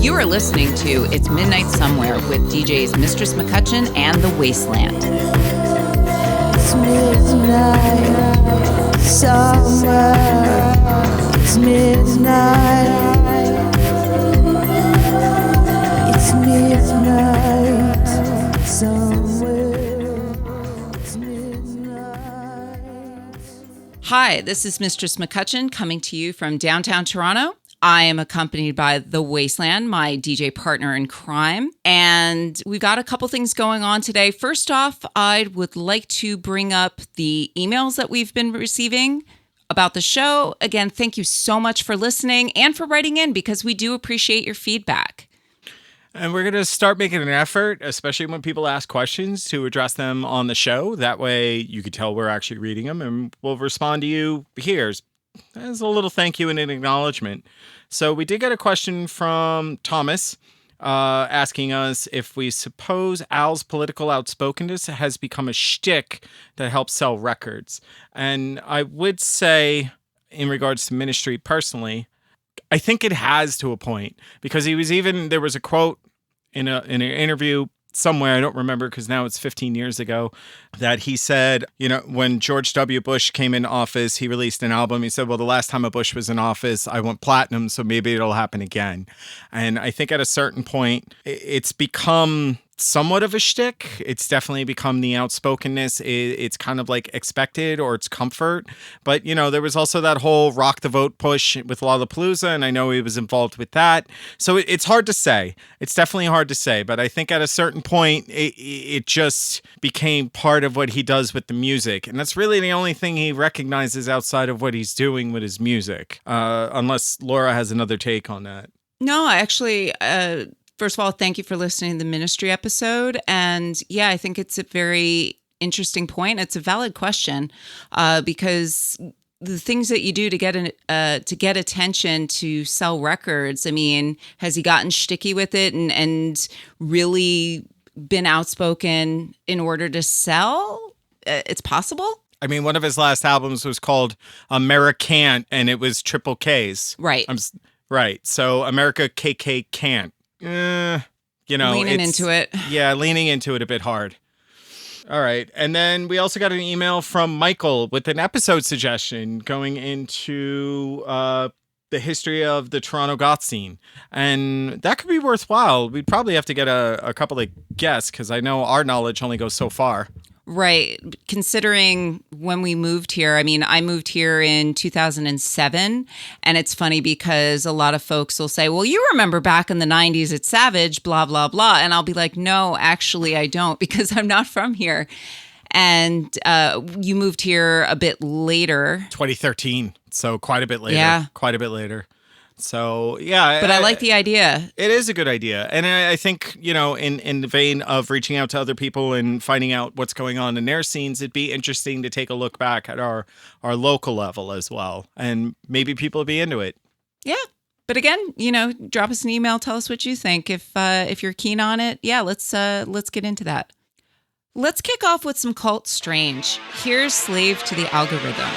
You are listening to It's Midnight Somewhere with DJs Mistress McCutcheon and The Wasteland. It's midnight somewhere. It's midnight. It's midnight somewhere. It's midnight. Hi, this is Mistress McCutcheon coming to you from downtown Toronto. I am accompanied by The Wasteland, my DJ partner in crime, and we've got a couple things going on today. First off, I would like to bring up the emails that we've been receiving about the show. Again, thank you so much for listening and for writing in because we do appreciate your feedback. And we're going to start making an effort, especially when people ask questions, to address them on the show. That way you can tell we're actually reading them and we'll respond to you here as a little thank you and an acknowledgement. So we did get a question from Thomas asking us if we suppose Al's political outspokenness has become a shtick that helps sell records. And I would say, in regards to Ministry personally, I think it has to a point, because there was a quote in an interview somewhere, I don't remember because now it's 15 years ago, that he said, when George W. Bush came in office, he released an album. He said, well, the last time a Bush was in office, I went platinum, so maybe it'll happen again. And I think at a certain point, it's become somewhat of a shtick. It's definitely become the outspokenness. It's kind of like expected, or it's comfort. But, there was also that whole rock the vote push with Lollapalooza, and I know he was involved with that. So it's hard to say. It's definitely hard to say. But I think at a certain point, it just became part of what he does with the music. And that's really the only thing he recognizes outside of what he's doing with his music. Unless Laura has another take on that. No, actually, first of all, thank you for listening to the Ministry episode. And yeah, I think it's a very interesting point. It's a valid question because the things that you do to get attention to sell records, I mean, has he gotten shticky with it and really been outspoken in order to sell? It's possible. I mean, one of his last albums was called Americant, and it was triple Ks. Right. Right. So America KK can't. Leaning into it. Yeah, leaning into it a bit hard. All right. And then we also got an email from Michael with an episode suggestion going into the history of the Toronto goth scene. And that could be worthwhile. We'd probably have to get a couple of guests because I know our knowledge only goes so far. Right. Considering when we moved here, I mean, I moved here in 2007, and it's funny because a lot of folks will say, well, you remember back in the 90s at Savage, blah, blah, blah. And I'll be like, no, actually, I don't, because I'm not from here. And you moved here a bit later. 2013. So quite a bit later. Yeah. Quite a bit later. So, yeah. But I like the idea. It is a good idea. And I think, in the vein of reaching out to other people and finding out what's going on in their scenes, it'd be interesting to take a look back at our local level as well. And maybe people would be into it. Yeah. But again, drop us an email. Tell us what you think. If you're keen on it, yeah, let's get into that. Let's kick off with some Cult Strange. Here's Slave to the Algorithm.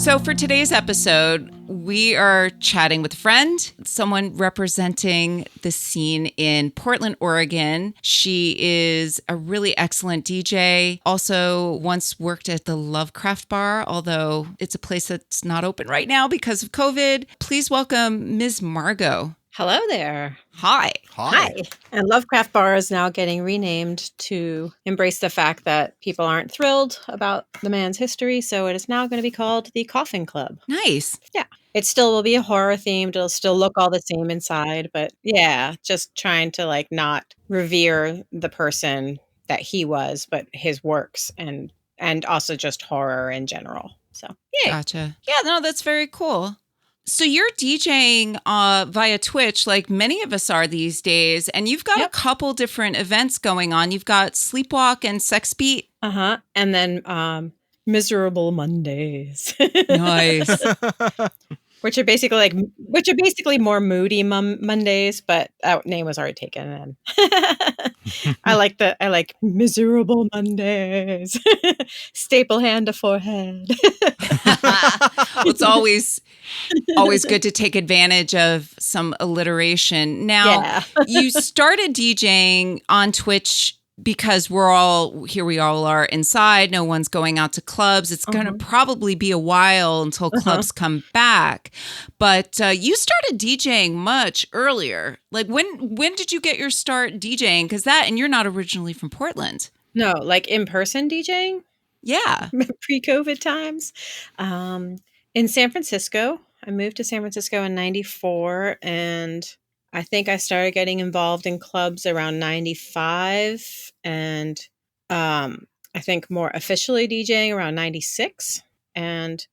So for today's episode, we are chatting with a friend, someone representing the scene in Portland, Oregon. She is a really excellent DJ. Also once worked at the Lovecraft Bar, although it's a place that's not open right now because of COVID. Please welcome Miz Margo. Hello there. Hi. Hi. And Lovecraft Bar is now getting renamed to embrace the fact that people aren't thrilled about the man's history. So it is now going to be called the Coffin Club. Nice. Yeah. It still will be a horror themed. It'll still look all the same inside. But yeah, just trying to like not revere the person that he was, but his works and also just horror in general. So yeah. Gotcha. Yeah, no, that's very cool. So you're DJing via Twitch like many of us are these days, and you've got a couple different events going on. You've got Sleepwalk and Sex Beat. Uh-huh. And then Miserable Mondays. Nice. Which are basically more moody Mondays, but that name was already taken. And I like Miserable Mondays. Staple hand to forehead. It's always good to take advantage of some alliteration. Now, you started DJing on Twitch because we all are inside. No one's going out to clubs. It's going to probably be a while until clubs come back. But you started DJing much earlier. Like when did you get your start DJing? And you're not originally from Portland. No, like in-person DJing? Yeah. Pre-COVID times. In San Francisco. I moved to San Francisco in 94, and I think I started getting involved in clubs around 95, and I think more officially DJing around 96. And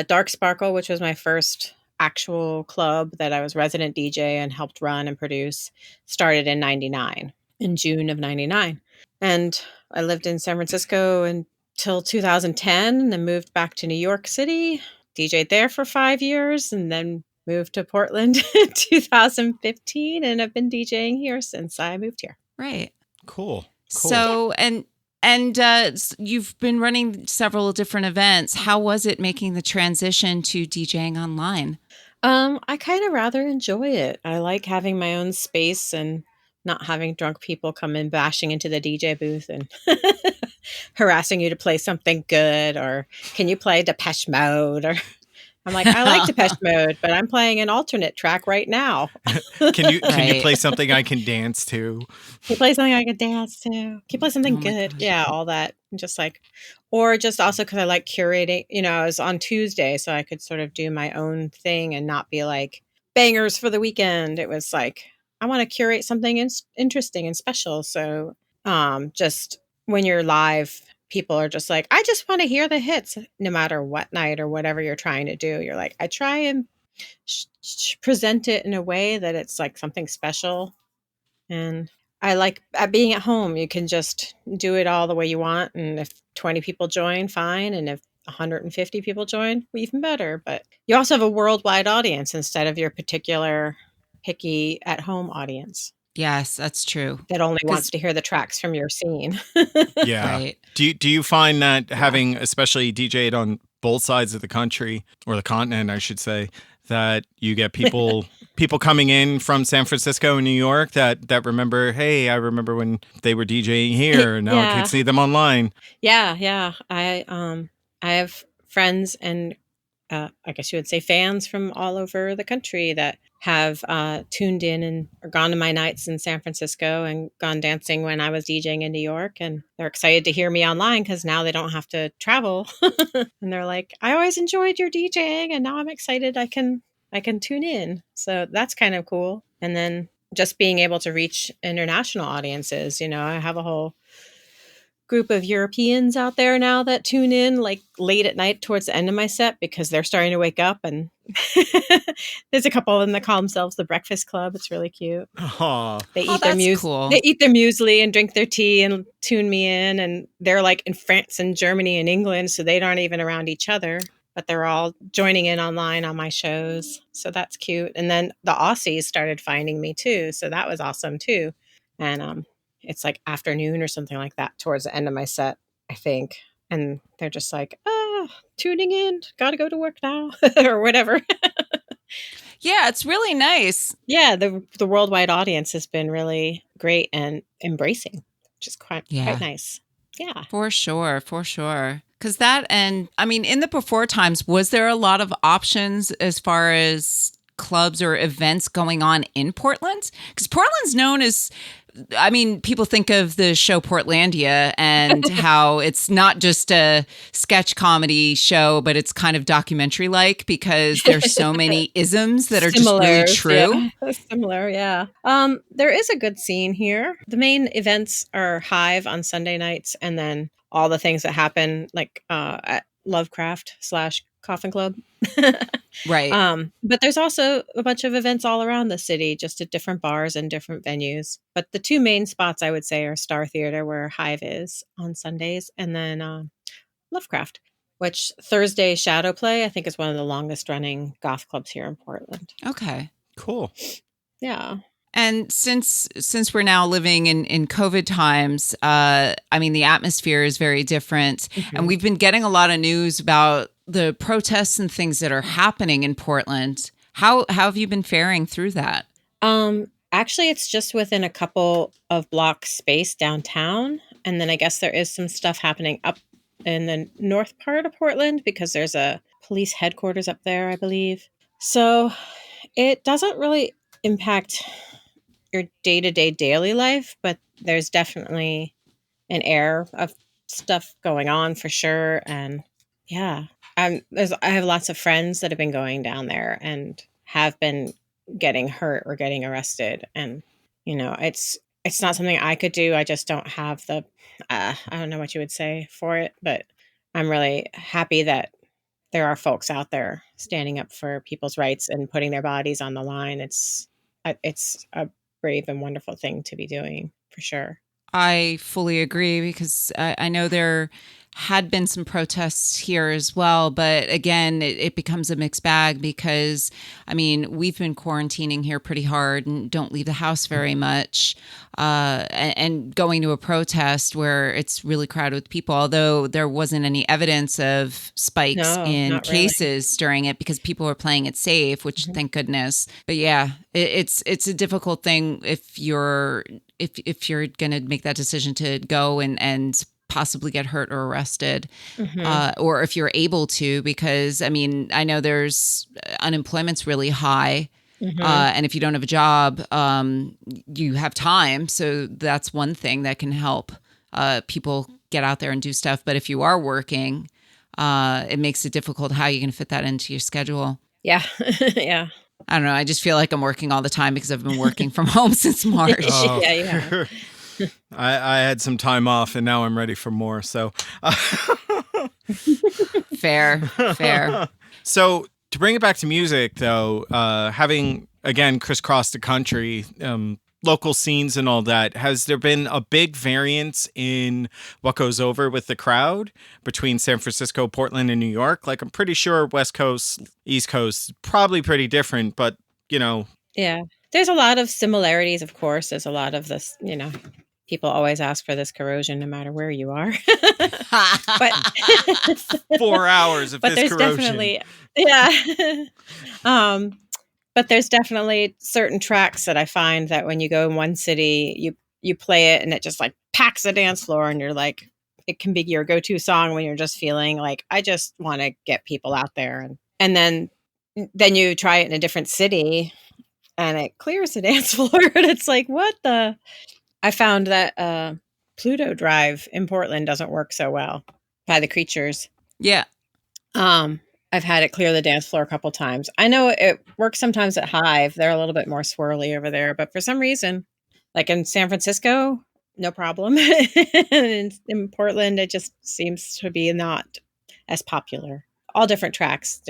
Dark Sparkle, which was my first actual club that I was resident DJ and helped run and produce, started in 99, in June of 99. And I lived in San Francisco until 2010, and then moved back to New York City, DJ'd there for 5 years, and then moved to Portland in 2015, and I've been DJing here since I moved here. Right. Cool. So, and you've been running several different events. How was it making the transition to DJing online? I kind of rather enjoy it. I like having my own space and not having drunk people come in bashing into the DJ booth and harassing you to play something good, or can you play Depeche Mode, or I'm like, I like Depeche Mode, but I'm playing an alternate track right now. Can you play something I can dance to? Can you play something I can dance to? Can you play something good? Gosh. Yeah, all that. Just like, or just also because I like curating, I was on Tuesday, so I could sort of do my own thing and not be like bangers for the weekend. It was like, I want to curate something interesting and special. So just when you're live, people are just like, I just want to hear the hits no matter what night or whatever you're trying to do. You're like, I try and present it in a way that it's like something special. And I like being at home. You can just do it all the way you want. And if 20 people join, fine. And if 150 people join, even better. But you also have a worldwide audience instead of your particular picky at home audience. Yes, that's true. That only wants to hear the tracks from your scene. Yeah. Right. Do you find that having especially DJ'd on both sides of the country, or the continent, I should say, that you get people coming in from San Francisco and New York that remember, hey, I remember when they were DJing here, and now I can see them online. Yeah. I have friends and I guess you would say fans from all over the country that have tuned in and or gone to my nights in San Francisco and gone dancing when I was DJing in New York. And they're excited to hear me online because now they don't have to travel. And they're like, I always enjoyed your DJing, and now I'm excited I can tune in. So that's kind of cool. And then just being able to reach international audiences. I have a whole group of Europeans out there now that tune in like late at night towards the end of my set because they're starting to wake up, and there's a couple of them that call themselves the Breakfast Club. It's really cute. They eat their cool. They eat their muesli and drink their tea and tune me in, and they're like in France and Germany and England, so they aren't even around each other, but they're all joining in online on my shows. So that's cute. And then the Aussies started finding me too, so that was awesome too. And it's like afternoon or something like that towards the end of my set, I think. And they're just like, tuning in. Got to go to work now or whatever. Yeah, it's really nice. Yeah, the worldwide audience has been really great and embracing, which is quite nice. Yeah. For sure, for sure. Because that, and I mean, in the before times, was there a lot of options as far as clubs or events going on in Portland? Because Portland's known as, I mean, people think of the show Portlandia and how it's not just a sketch comedy show, but it's kind of documentary like because there's so many isms that are just really true. Yeah. Similar, yeah. There is a good scene here. The main events are Hive on Sunday nights, and then all the things that happen like at Lovecraft / Coffin Club. Right. But there's also a bunch of events all around the city, just at different bars and different venues. But the two main spots I would say are Star Theater, where Hive is on Sundays, and then Lovecraft, which Thursday Shadow Play, I think is one of the longest running goth clubs here in Portland. Okay. Cool. Yeah. And since we're now living in COVID times, I mean, the atmosphere is very different. Mm-hmm. And we've been getting a lot of news about the protests and things that are happening in Portland. How have you been faring through that? Actually, it's just within a couple of blocks space downtown. And then I guess there is some stuff happening up in the north part of Portland because there's a police headquarters up there, I believe. So it doesn't really impact your day-to-day daily life, but there's definitely an air of stuff going on for sure. And yeah, I have lots of friends that have been going down there and have been getting hurt or getting arrested. And, you know, it's not something I could do. I just don't have the, I don't know what you would say for it, but I'm really happy that there are folks out there standing up for people's rights and putting their bodies on the line. It's a brave and wonderful thing to be doing, for sure. I fully agree because I know there had been some protests here as well. But again, it becomes a mixed bag because, I mean, we've been quarantining here pretty hard and don't leave the house very much. And going to a protest where it's really crowded with people, although there wasn't any evidence of spikes in cases during it because people were playing it safe, which thank goodness. But yeah, it's a difficult thing if you're going to make that decision to go and possibly get hurt or arrested, or if you're able to, because I mean, I know there's unemployment's really high. And if you don't have a job, you have time. So that's one thing that can help people get out there and do stuff. But if you are working, it makes it difficult. How are you going to fit that into your schedule? Yeah. Yeah. I don't know. I just feel like I'm working all the time because I've been working from home since March. Oh. Yeah. I had some time off and now I'm ready for more. So Fair. So to bring it back to music, though, having, again, crisscrossed the country, local scenes and all that, has there been a big variance in what goes over with the crowd between San Francisco, Portland, and New York? Like, I'm pretty sure West Coast, East Coast, probably pretty different, but, you know. Yeah. There's a lot of similarities, of course. There's a lot of this, you know, people always ask for this corrosion no matter where you are. But 4 hours of but this there's corrosion. definitely, yeah. But there's definitely certain tracks that I find that when you go in one city, you play it and it just like packs the dance floor, and you're like, it can be your go-to song when you're just feeling like, I just want to get people out there. And then you try it in a different city and it clears the dance floor. And it's like, what the? I found that Pluto Drive in Portland doesn't work so well by the Creatures. Yeah. I've had it clear the dance floor a couple times. I know it works sometimes at Hive. They're a little bit more swirly over there, but for some reason, like in San Francisco, no problem. in Portland, it just seems to be not as popular. All different tracks.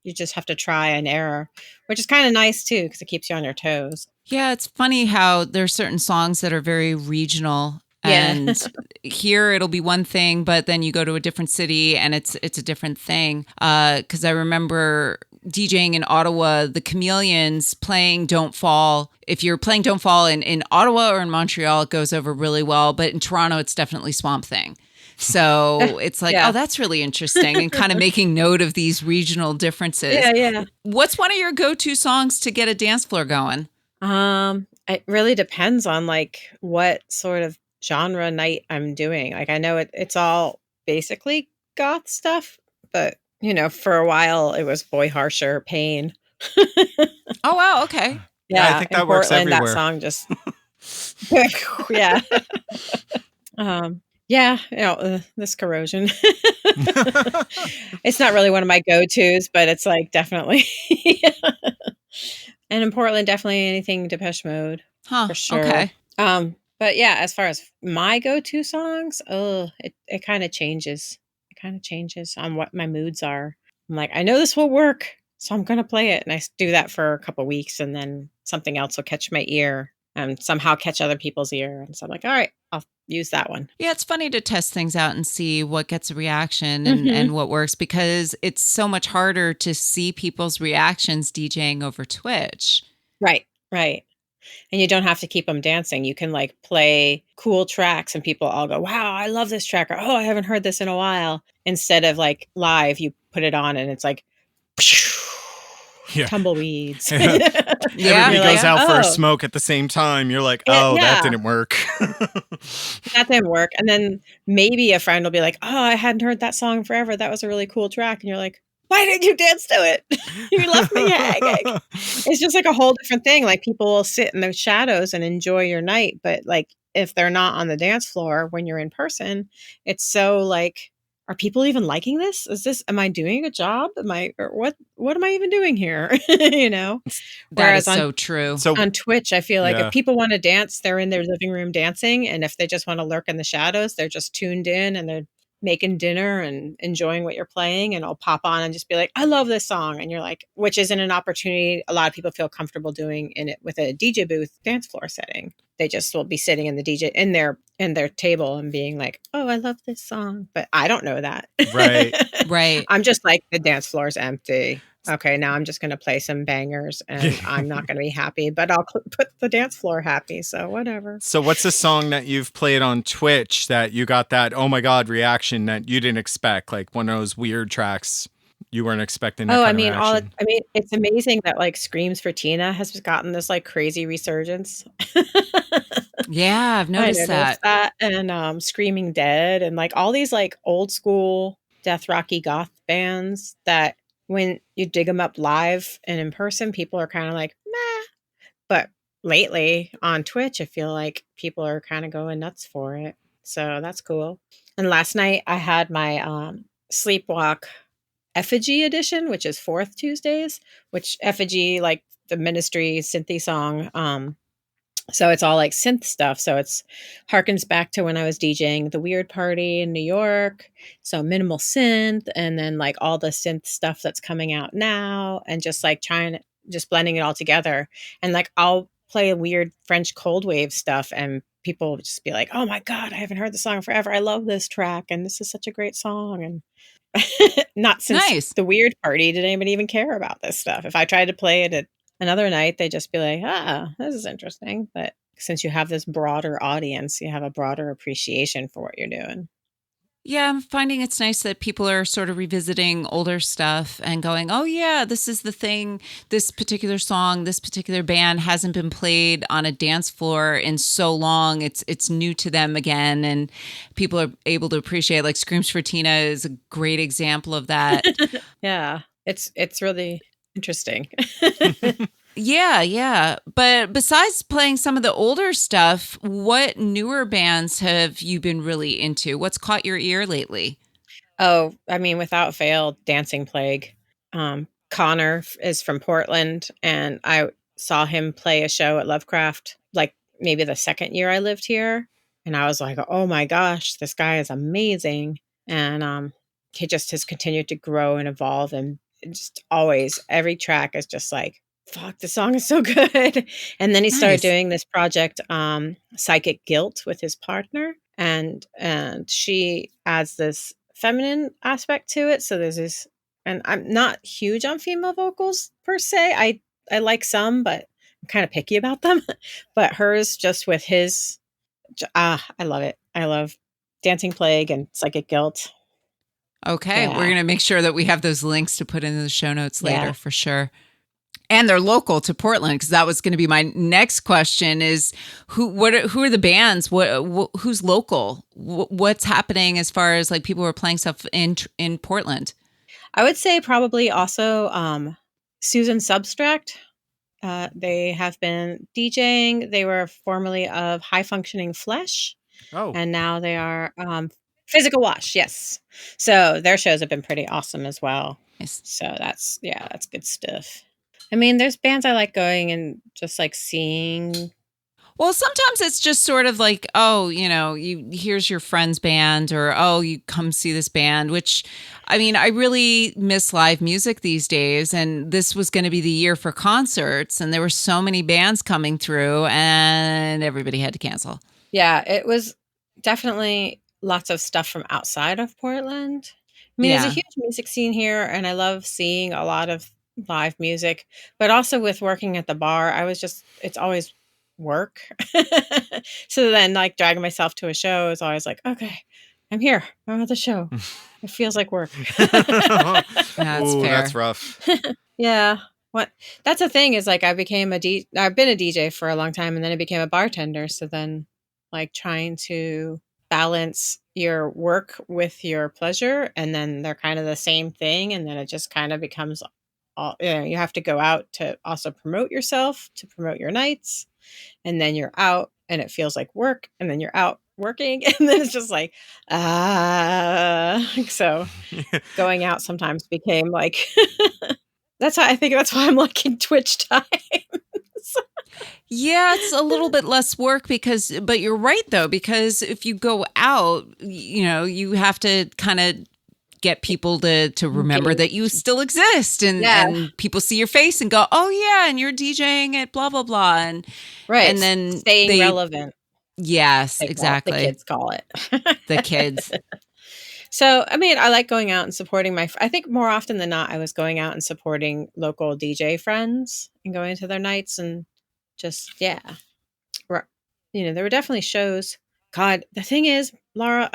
You just have to try and error, which is kind of nice too, because it keeps you on your toes. Yeah, it's funny how there's certain songs that are very regional. Yeah. And here it'll be one thing, but then you go to a different city and it's a different thing. Because I remember DJing in Ottawa, the Chameleons playing Don't Fall. If you're playing Don't Fall in Ottawa or in Montreal, it goes over really well. But in Toronto, it's definitely Swamp Thing. So it's like, Yeah. oh, that's really interesting, and kind of making note of these regional differences. Yeah. What's one of your go-to songs to get a dance floor going? It really depends on like what sort of genre night I'm doing. Like I know it's all basically goth stuff, but for a while it was Boy Harsher, Pain. Oh, wow. Okay. Yeah, I think in that works Portland, everywhere. that song just yeah. Yeah, this corrosion. It's not really one of my go-tos, but it's like definitely. And in Portland, definitely anything Depeche Mode Huh. for sure. Okay. But yeah, as far as my go-to songs, it kind of changes. It kind of changes on what my moods are. I'm like, I know this will work, so I'm gonna play it, and I do that for a couple weeks, and then something else will catch my ear and somehow catch other people's ear, and so I'm like, all right, I'll use that one. Yeah, it's funny to test things out and see what gets a reaction Mhm. and what works, because it's so much harder to see people's reactions DJing over Twitch. Right. And you don't have to keep them dancing. You can like play cool tracks and people all go, wow, I love this track. Or, oh, I haven't heard this in a while. Instead of like live, you put it on and it's like Yeah. tumbleweeds. Everybody Yeah. You're goes like, out for a oh. smoke at the same time. You're like, oh, that Yeah. didn't work. That didn't work. And then maybe a friend will be like, oh, I hadn't heard that song forever. That was a really cool track. And you're like, why didn't you dance to it? You left me hanging. It's just like a whole different thing. Like people will sit in the shadows and enjoy your night. But like if they're not on the dance floor when you're in person, it's so like, are people even liking this? Am I doing a job? What am I even doing here? That Whereas is on so true. So on Twitch, I feel like Yeah. if people want to dance, they're in their living room dancing. And if they just want to lurk in the shadows, they're just tuned in and they're making dinner and enjoying what you're playing. And I'll pop on and just be like, I love this song. And you're like, which isn't an opportunity a lot of people feel comfortable doing in it with a DJ booth dance floor setting. They just will be sitting in the DJ in their table and being like, oh, I love this song. But I don't know that. Right. Right. I'm just like, the dance floor is empty. Okay, now I'm just going to play some bangers and I'm not going to be happy, but I'll put the dance floor happy. So whatever. So what's a song that you've played on Twitch that you got that, oh my God, reaction that you didn't expect? Like one of those weird tracks you weren't expecting that Oh, I kind mean, of reaction. it's amazing that like Screams for Tina has gotten this like crazy resurgence. Yeah, I've I noticed noticed that. that. And Screaming Dead and like all these like old school death rocky goth bands that when you dig them up live and in person, people are kind of like, meh. But lately on Twitch, I feel like people are kind of going nuts for it. So that's cool. And last night I had my Sleepwalk Effigy edition, which is fourth Tuesdays, which Effigy, like the Ministry synthy song. So it's all like synth stuff. So it's harkens back to when I was DJing the Weird Party in New York. So minimal synth and then like all the synth stuff that's coming out now and just like just blending it all together. And like I'll play weird French cold wave stuff and people will just be like, oh my God, I haven't heard the song forever. I love this track and this is such a great song. And not since Nice. the Weird Party did anybody even care about this stuff. If I tried to play it at another night, they'd just be like, this is interesting. But since you have this broader audience, you have a broader appreciation for what you're doing. Yeah, I'm finding it's nice that people are sort of revisiting older stuff and going, oh, yeah, this is the thing. This particular song, this particular band hasn't been played on a dance floor in so long. It's new to them again. And people are able to appreciate, like Screams for Tina is a great example of that. Yeah, it's really interesting. Yeah. But besides playing some of the older stuff, what newer bands have you been really into? What's caught your ear lately? Oh, I mean, without fail, Dancing Plague. Connor is from Portland, and I saw him play a show at Lovecraft, like maybe the second year I lived here. And I was like, oh my gosh, this guy is amazing. And he just has continued to grow and evolve. And just always, every track is just like, fuck, the song is so good. And then he started Nice. doing this project, Psychic Guilt, with his partner. And she adds this feminine aspect to it. So there's this, and I'm not huge on female vocals per se. I like some, but I'm kind of picky about them. But hers, just with his, I love it. I love Dancing Plague and Psychic Guilt. Okay, Yeah. we're going to make sure that we have those links to put into the show notes later Yeah. for sure. And they're local to Portland, because that was going to be my next question: is who are the bands? Who's local? What's happening as far as like people who are playing stuff in Portland? I would say probably also Susan Substract. They have been DJing. They were formerly of High Functioning Flesh, Oh, and now they are Physical Wash. Yes, so their shows have been pretty awesome as well. Nice. So that's good stuff. I mean, there's bands I like going and just like seeing. Well, sometimes it's just sort of like, oh, here's your friend's band, or oh, you come see this band, which, I mean, I really miss live music these days. And this was going to be the year for concerts, and there were so many bands coming through, and everybody had to cancel. Yeah, it was definitely lots of stuff from outside of Portland. I mean, there's a huge music scene here, and I love seeing a lot of live music, but also with working at the bar, it's always work. So then like dragging myself to a show is always like, okay, I'm here. I'm at the show. It feels like work. That's Ooh, fair. that's rough. Yeah. That's the thing is like I've been a DJ for a long time, and then I became a bartender. So then like trying to balance your work with your pleasure, and then they're kind of the same thing. And then it just kind of becomes you have to go out to also promote yourself, to promote your nights, and then you're out and it feels like work, and then you're out working, and then it's just like so going out sometimes became like that's why I'm liking Twitch times. Yeah, it's a little bit less work but you're right though, because if you go out, you have to kind of get people to remember that you still exist, and people see your face and go, oh yeah, and you're DJing at blah blah blah, and right, and then staying relevant. Yes, exactly. The kids call it. The kids. So I mean, I like going out and supporting I think more often than not I was going out and supporting local DJ friends and going to their nights, and just there were definitely shows. God, the thing is, Laura,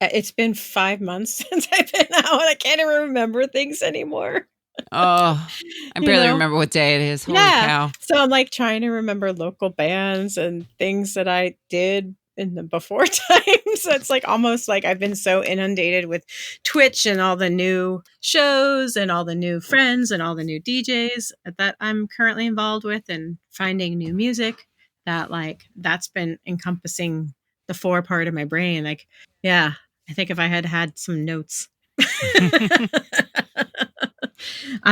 it's been 5 months since I've been out, and I can't even remember things anymore. Oh, I barely remember what day it is. Holy cow. So I'm like trying to remember local bands and things that I did in the before times. So it's like almost like I've been so inundated with Twitch and all the new shows and all the new friends and all the new DJs that I'm currently involved with, and finding new music that like that's been encompassing the fore part of my brain. Like, yeah, I think if I had some notes,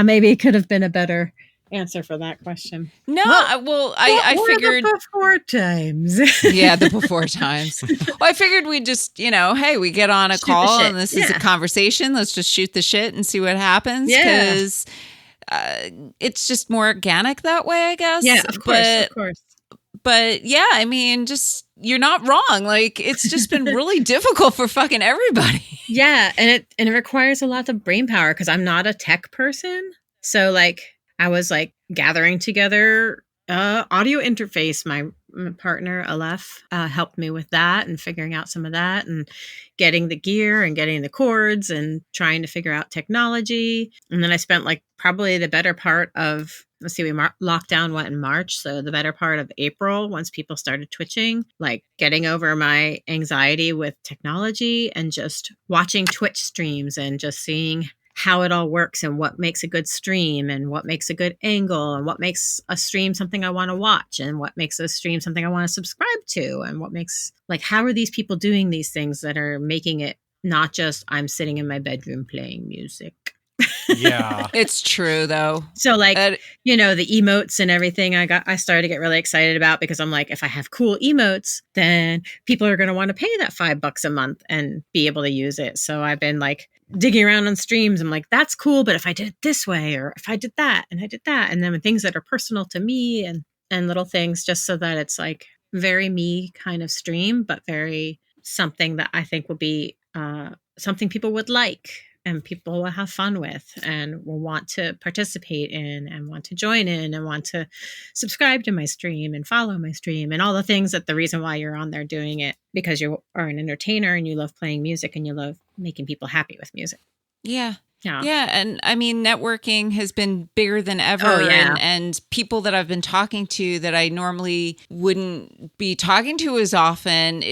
maybe it could have been a better answer for that question. No, I figured the before times. Yeah, the before times. Well, I figured we'd just, hey, we get on a call and this is a conversation. Let's just shoot the shit and see what happens. Because it's just more organic that way, I guess. Yeah, of course. But yeah, I mean, just you're not wrong. Like, it's just been really difficult for fucking everybody. Yeah, and it requires a lot of brain power because I'm not a tech person. So like I was like gathering together audio interface. My partner Aleph helped me with that and figuring out some of that and getting the gear and getting the cords and trying to figure out technology. And then I spent like probably the better part of, lockdown went in March. So the better part of April, once people started twitching, like getting over my anxiety with technology and just watching Twitch streams and just seeing how it all works and what makes a good stream and what makes a good angle and what makes a stream something I want to watch and what makes a stream something I want to subscribe to and what makes, like, how are these people doing these things that are making it not just I'm sitting in my bedroom playing music. Yeah. It's true though. So like, the emotes and everything I started to get really excited about because I'm like, if I have cool emotes, then people are going to want to pay that $5 a month and be able to use it. So I've been like digging around on streams. I'm like, that's cool. But if I did it this way, or if I did that and I did that, and then things that are personal to me and little things just so that it's like very me kind of stream, but very something that I think will be something people would like. and people will have fun with and will want to participate in and want to join in and want to subscribe to my stream and follow my stream and all the things that the reason why you're on there doing it because you are an entertainer and you love playing music and you love making people happy with music. Yeah. Yeah. Yeah. And I mean, networking has been bigger than ever. Oh, yeah. And people that I've been talking to that I normally wouldn't be talking to as often,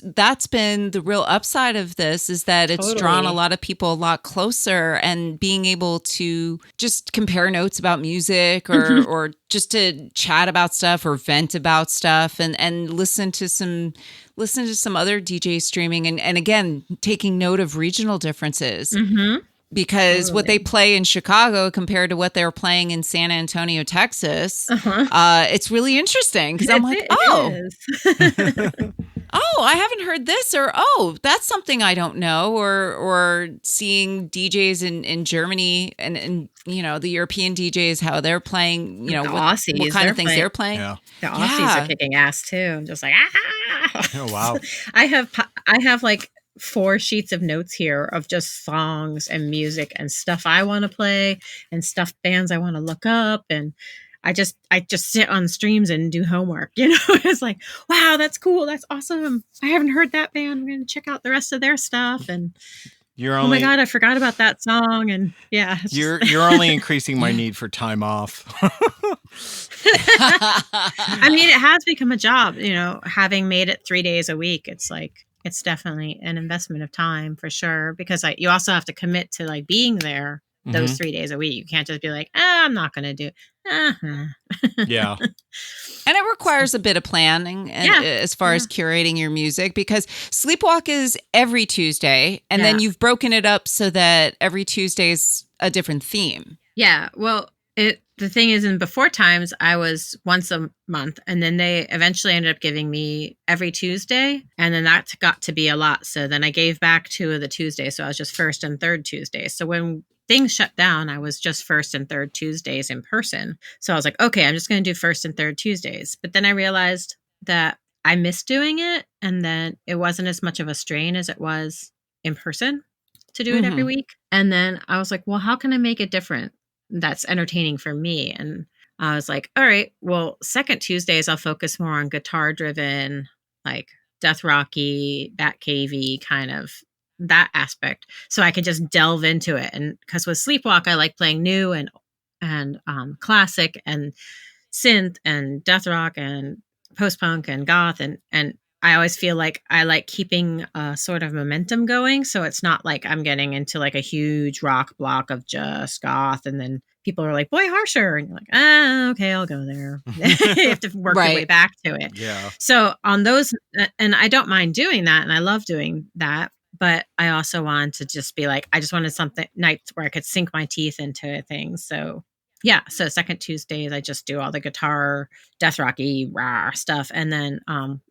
that's been the real upside of this, is that it's drawn a lot of people a lot closer, and being able to just compare notes about music or just to chat about stuff or vent about stuff and listen to some other DJ streaming and again, taking note of regional differences. Mm-hmm. Because what they play in Chicago compared to what they're playing in San Antonio, Texas, it's really interesting because I'm like, oh, I haven't heard this, or oh, that's something I don't know, or seeing DJs in Germany and you know the European DJs how they're playing, you know, what kind of things they're playing. Yeah. The Aussies are kicking ass too. I'm just like, oh wow, I have like 4 sheets of notes here of just songs and music and stuff I want to play and stuff bands I want to look up, and I just sit on streams and do homework, you know. It's like, wow, that's cool, that's awesome, I haven't heard that band, I'm gonna check out the rest of their stuff, and oh my god, I forgot about that song, and yeah, you're only increasing my need for time off. I mean, it has become a job, you know, having made it 3 days a week. It's like, it's definitely an investment of time for sure, because you also have to commit to like being there those 3 days a week. You can't just be like, I'm not going to do Yeah. And it requires a bit of planning as far as curating your music, because Sleepwalk is every Tuesday, and then you've broken it up so that every Tuesday is a different theme. Yeah. Well, the thing is, in before times, I was once a month, and then they eventually ended up giving me every Tuesday, and then that got to be a lot. So then I gave back 2 of the Tuesdays, so I was just first and third Tuesdays. So when things shut down, I was just first and third Tuesdays in person. So I was like, okay, I'm just going to do first and third Tuesdays. But then I realized that I missed doing it, and then it wasn't as much of a strain as it was in person to do it every week. And then I was like, well, how can I make it different that's entertaining for me? And I was like, all right, well, second Tuesdays I'll focus more on guitar driven, like death rocky, Batcavey kind of that aspect, so I could just delve into it. And because with Sleepwalk I like playing new and classic and synth and death rock and post punk and goth, and I always feel like I like keeping a sort of momentum going. So it's not like I'm getting into like a huge rock block of just goth, and then people are like, boy, harsher. And you're like, okay, I'll go there. You have to work your way back to it. Yeah. So on those, and I don't mind doing that, and I love doing that. But I also want to just be like, I just wanted something nights where I could sink my teeth into things. So yeah, so second Tuesdays, I just do all the guitar, death rocky, rah stuff. And then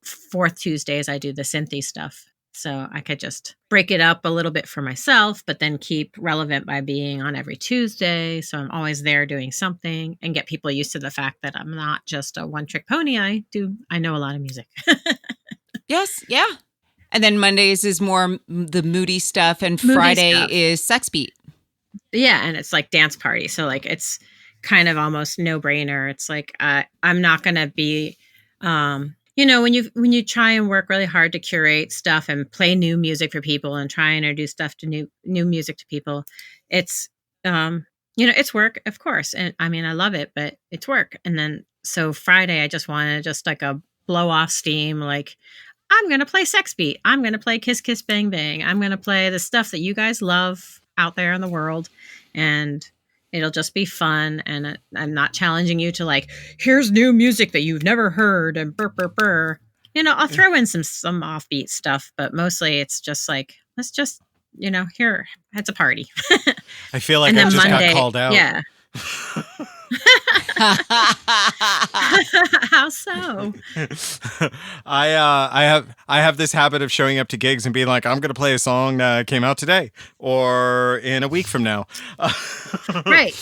fourth Tuesdays, I do the synthy stuff. So I could just break it up a little bit for myself, but then keep relevant by being on every Tuesday. So I'm always there doing something, and get people used to the fact that I'm not just a one-trick pony. I know a lot of music. Yes, yeah. And then Mondays is more the moody stuff, and Friday is sex beat. Yeah, and it's like dance party. So like it's kind of almost no brainer. It's like I'm not going to be, you know, when you try and work really hard to curate stuff and play new music for people and try and introduce stuff to new music to people, it's you know, it's work, of course. And I mean, I love it, but it's work. And then so Friday, I just wanted just like a blow off steam, like, I'm going to play Sex Beat. I'm going to play Kiss Kiss Bang Bang. I'm going to play the stuff that you guys love out there in the world. And it'll just be fun. And I'm not challenging you to like, here's new music that you've never heard and burr, burr, burr. You know, I'll throw in some offbeat stuff, but mostly it's just like, let's just, you know, here, it's a party. I feel like I just got called out. Yeah. How so? I have this habit of showing up to gigs and being like, I'm going to play a song that came out today or in a week from now. Right.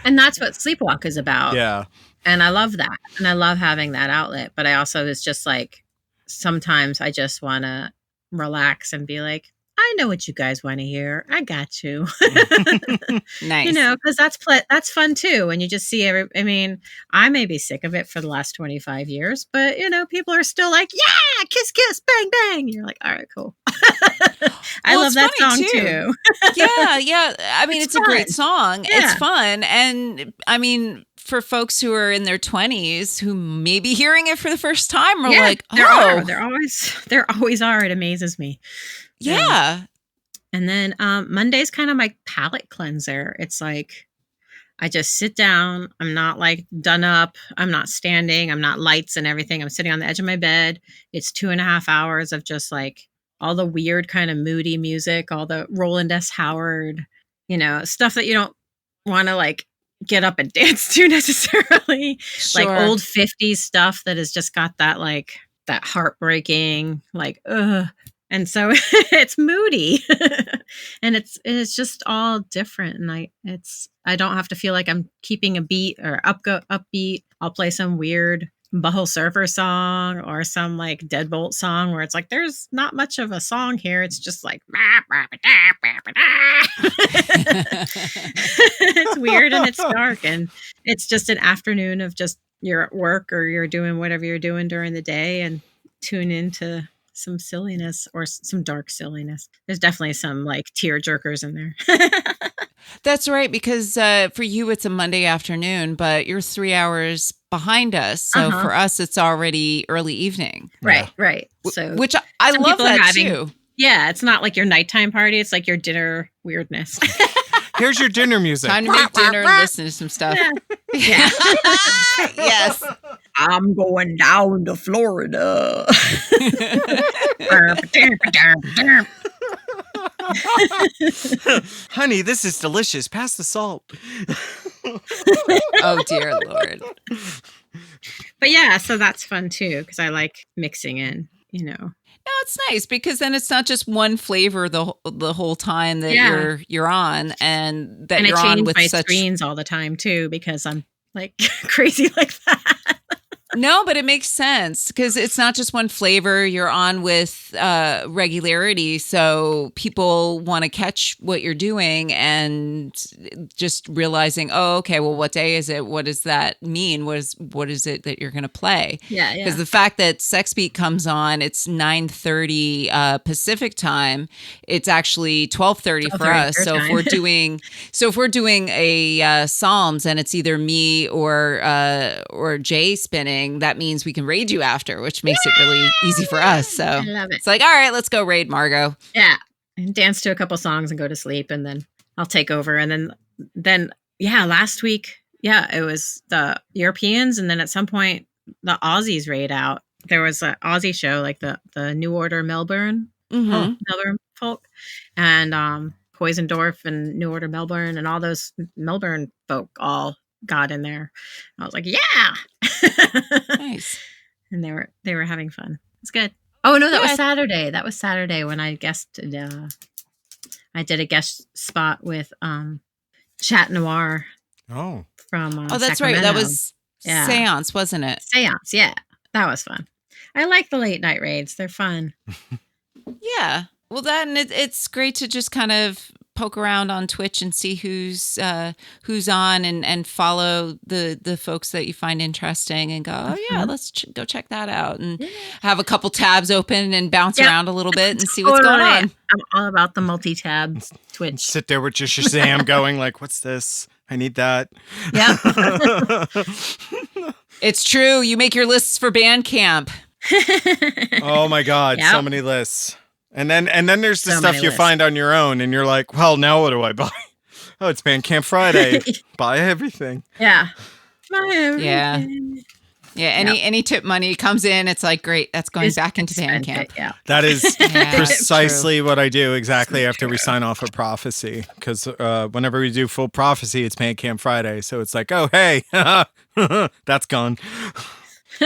And that's what Sleepwalk is about. Yeah. And I love that. And I love having that outlet. But I also, it's just like, sometimes I just want to relax and be like, I know what you guys want to hear. I got you. Nice. You know, because that's fun too. And you just see I mean, I may be sick of it for the last 25 years, but you know, people are still like, yeah, kiss, kiss, bang, bang. You're like, all right, cool. I Well, love it's that funny, song too. Yeah. I mean, it's a great fun. song. Yeah. It's fun. And I mean, for folks who are in their 20s who may be hearing it for the first time are like, oh, There always are. It amazes me. yeah. And then Monday's kind of my palate cleanser. It's like I just sit down. I'm not like done up. I'm not standing. I'm not lights and everything. I'm sitting on the edge of my bed. It's 2.5 hours of just like all the weird kind of moody music, all the Roland S. Howard, you know, stuff that you don't want to like get up and dance to necessarily. Sure. Like old 50s stuff that has just got that like that heartbreaking, like, ugh. And so it's moody and it's just all different. And I don't have to feel like I'm keeping a beat or upbeat. I'll play some weird Butthole Surfer song or some like Deadbolt song where it's like, there's not much of a song here. It's just like, it's weird and it's dark. And it's just an afternoon of just you're at work or you're doing whatever you're doing during the day and tune into some silliness or some dark silliness. There's definitely some like tear jerkers in there. That's right, because for you it's a Monday afternoon, but you're 3 hours behind us. So for us, it's already early evening. Right. So which I love that too. Yeah, it's not like your nighttime party. It's like your dinner weirdness. Here's your dinner music. Time to make dinner and listen to some stuff. Yeah. Yes. I'm going down to Florida. Honey, this is delicious. Pass the salt. Oh, dear Lord. But yeah, so that's fun too, because I like mixing in, you know. No, it's nice because then it's not just one flavor the whole time that you're on, and that you're I change on with my such screens all the time too because I'm like crazy like that. No, but it makes sense because it's not just one flavor. You're on with regularity, so people want to catch what you're doing and just realizing, oh, okay, well, what day is it? What does that mean? What is it that you're going to play? Yeah. Because the fact that Sex Beat comes on, it's 9:30 Pacific time. It's actually 12:30 for us. So if we're doing a Psalms and it's either me or Jay spinning, that means we can raid you after, which makes it really easy for us. So I love it. It's like, all right, let's go raid Margo. Yeah. And dance to a couple songs and go to sleep, and then I'll take over. And then last week, it was the Europeans, and then at some point the Aussies raid out. There was an Aussie show, like the New Order Melbourne, Melbourne folk, and Poisondorf and New Order Melbourne, and all those Melbourne folk all got in there. I was like, yeah. Nice. And they were having fun. It's good. Oh no, that was Saturday. That was Saturday when I guested. I did a guest spot with Chat Noir. Oh, from that's Sacramento. right. That was Seance, wasn't it? Seance, yeah, that was fun. I like the late night raids. They're fun. Yeah. Well, then it's great to just kind of poke around on Twitch and see who's on and follow the folks that you find interesting and go, oh yeah, let's go check that out and have a couple tabs open and bounce around a little bit and see what's going on. I'm all about the multi-tab Twitch. Sit there with your Shazam going like, what's this? I need that. Yeah. It's true. You make your lists for Bandcamp. Oh my God. So many lists. And then there's the stuff you find on your own and you're like, well, now what do I buy? Oh, it's Bandcamp Friday. Buy everything. Yeah. Buy everything. Yeah. Any tip money comes in, it's like, great, that's going back into Bandcamp. Yeah. That is precisely what I do exactly after we sign off a prophecy. Because whenever we do full prophecy, it's Bandcamp Friday. So it's like, oh, hey, that's gone.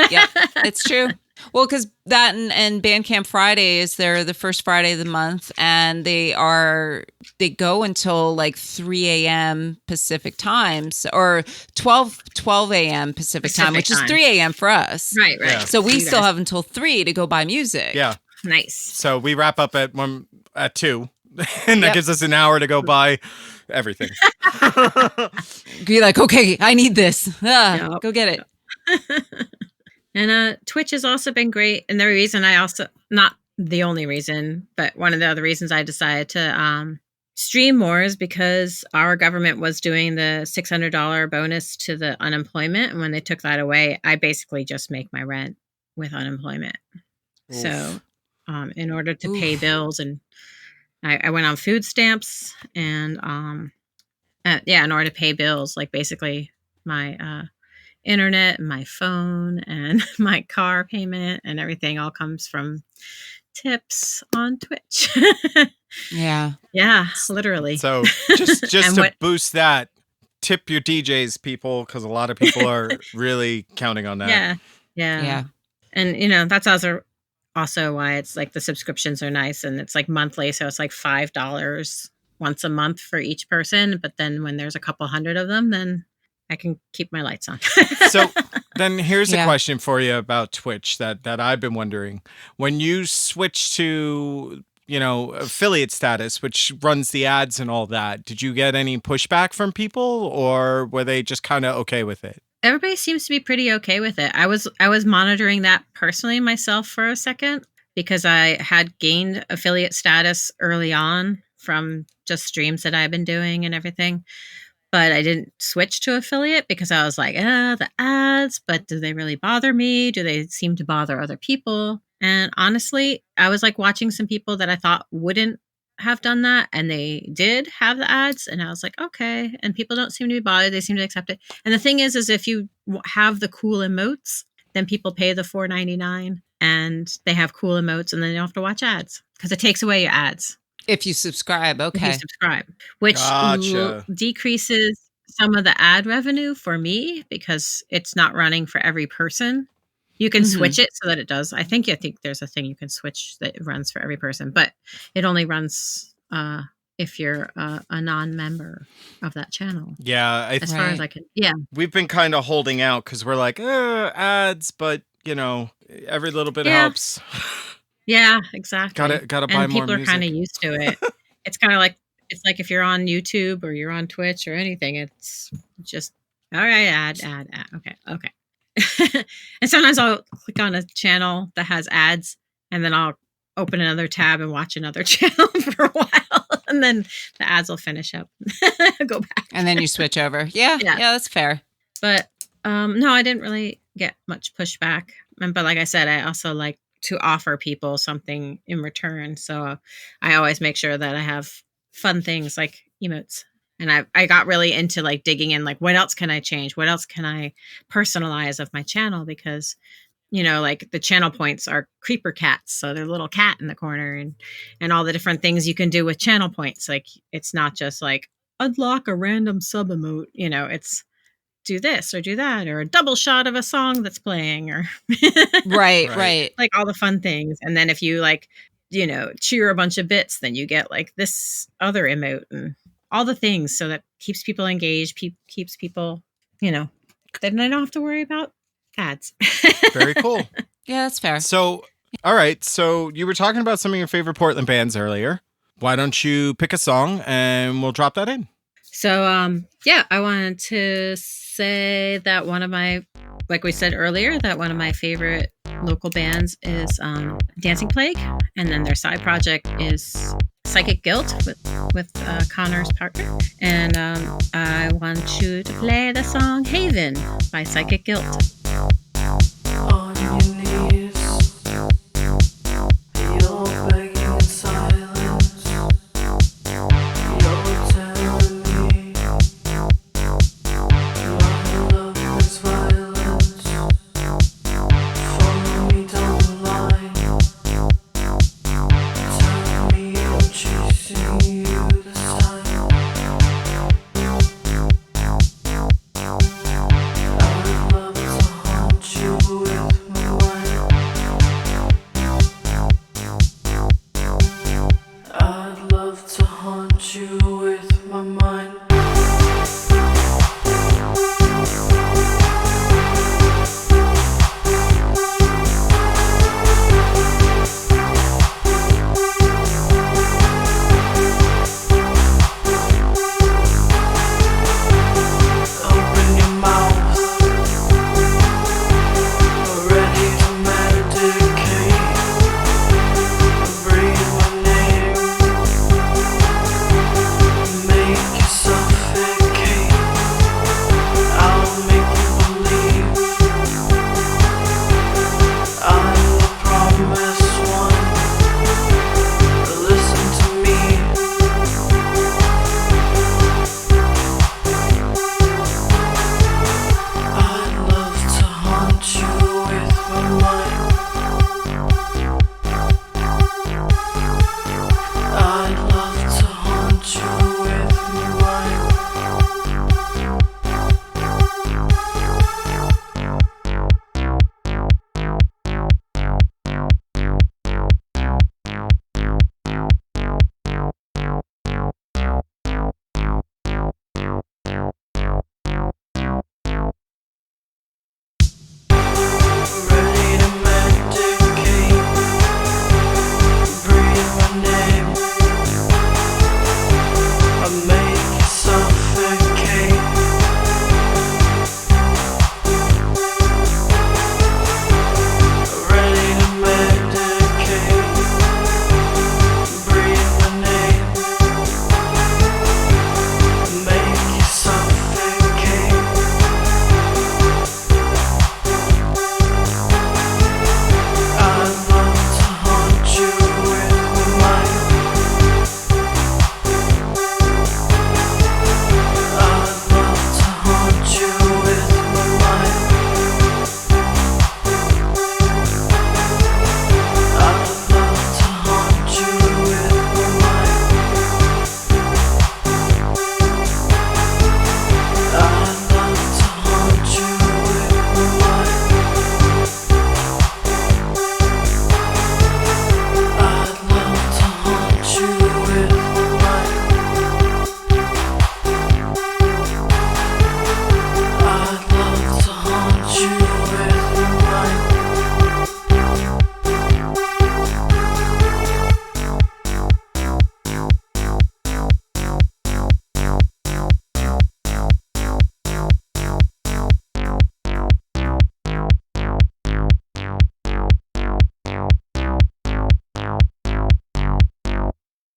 Yeah, it's true. Well, because that and Bandcamp Friday is the first Friday of the month, and they go until like 3 a.m. Pacific time, or 12 a.m. Pacific time, which is 3 a.m. for us. Right. Yeah. So we still have until 3 to go buy music. Yeah. Nice. So we wrap up at at 2. And that gives us an hour to go buy everything. Be like, okay, I need this. Go get it. And Twitch has also been great. And the reason not the only reason, but one of the other reasons I decided to stream more is because our government was doing the $600 bonus to the unemployment. And when they took that away, I basically just make my rent with unemployment. Oof. So in order to pay bills, and I went on food stamps, and in order to pay bills, like basically my internet and my phone and my car payment and everything all comes from tips on Twitch. Yeah, literally. So just to boost that, tip your DJs, people, because a lot of people are really counting on that. Yeah. And that's also why it's like the subscriptions are nice, and it's like monthly, so it's like $5 once a month for each person. But then when there's a couple hundred of them, then I can keep my lights on. So then here's a question for you about Twitch that I've been wondering. When you switch to, affiliate status, which runs the ads and all that, did you get any pushback from people, or were they just kind of okay with it? Everybody seems to be pretty okay with it. I was monitoring that personally myself for a second, because I had gained affiliate status early on from just streams that I've been doing and everything. But I didn't switch to affiliate because I was like, the ads, but do they really bother me? Do they seem to bother other people? And honestly, I was like watching some people that I thought wouldn't have done that, and they did have the ads, and I was like, okay. And people don't seem to be bothered. They seem to accept it. And the thing is if you have the cool emotes, then people pay the $4.99 and they have cool emotes, and then you don't have to watch ads because it takes away your ads. If you subscribe, okay. If you subscribe, which decreases some of the ad revenue for me because it's not running for every person. You can switch it so that it does. I think there's a thing you can switch that it runs for every person, but it only runs if you're a non-member of that channel. Yeah. As far as I can. Yeah. We've been kind of holding out because we're like, ads, but every little bit helps. Yeah, exactly. Gotta buy more music. People are kind of used to it. It's kind of like, it's like if you're on YouTube or you're on Twitch or anything, it's just, all right, ad. Okay. And sometimes I'll click on a channel that has ads, and then I'll open another tab and watch another channel for a while, and then the ads will finish up. Go back. And then you switch over. Yeah, that's fair. But no, I didn't really get much pushback. But like I said, I also like to offer people something in return. So I always make sure that I have fun things like emotes. And I got really into like digging in, like, what else can I change? What else can I personalize of my channel? Because, like the channel points are creeper cats. So they're a little cat in the corner, and all the different things you can do with channel points. Like, it's not just like unlock a random sub emote, it's do this or do that, or a double shot of a song that's playing, or right. Like all the fun things. And then if you like, cheer a bunch of bits, then you get like this other emote and all the things, so that keeps people engaged, keeps people, then I don't have to worry about ads. Very cool. Yeah, that's fair. So, all right. So you were talking about some of your favorite Portland bands earlier. Why don't you pick a song and we'll drop that in? So, I wanted to say that one of my, like we said earlier, that one of my favorite local bands is Dancing Plague, and then their side project is Psychic Guilt with Connor's partner. And I want you to play the song Haven by Psychic Guilt. On your knees, you're begging in silence. You're telling me my love is violence. Follow me down the line. Tell me I'm chasing you this time. I'd love to haunt you with my mind. I'd love to haunt you with my mind.